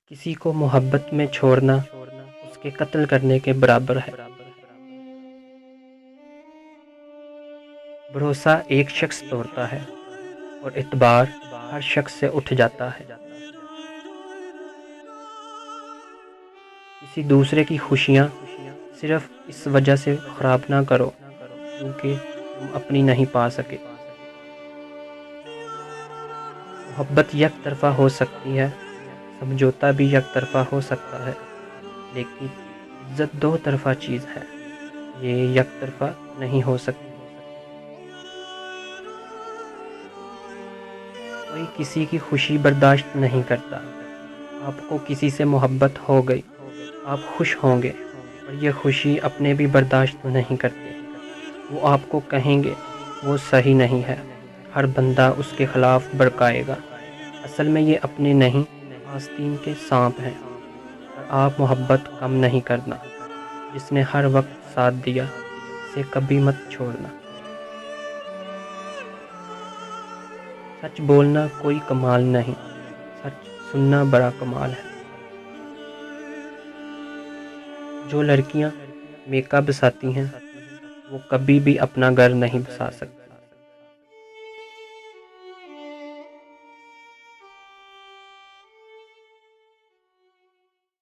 کسی کو محبت میں چھوڑنا اس کے قتل کرنے کے برابر ہے۔ بھروسہ ایک شخص توڑتا ہے اور اعتبار ہر شخص سے اٹھ جاتا ہے۔ کسی دوسرے کی خوشیاں صرف اس وجہ سے خراب نہ کرو کیونکہ تم اپنی نہیں پا سکے۔ محبت یک طرفہ ہو سکتی ہے، سمجھوتا بھی یک طرفہ ہو سکتا ہے، لیکن عزت دو طرفہ چیز ہے، یہ یک طرفہ نہیں ہو سکتی۔ کوئی کسی کی خوشی برداشت نہیں کرتا۔ آپ کو کسی سے محبت ہو گئی، آپ خوش ہوں گے اور یہ خوشی اپنے بھی برداشت نہیں کرتے۔ وہ آپ کو کہیں گے وہ صحیح نہیں ہے، ہر بندہ اس کے خلاف بڑکائے گا۔ اصل میں یہ اپنے نہیں، آستین کے سانپ ہیں۔ اور آپ محبت کم نہیں کرنا، جس نے ہر وقت ساتھ دیا اسے کبھی مت چھوڑنا۔ سچ بولنا کوئی کمال نہیں، سچ سننا بڑا کمال ہے۔ جو لڑکیاں میک اپ بساتی ہیں وہ کبھی بھی اپنا گھر نہیں بسا سکتی۔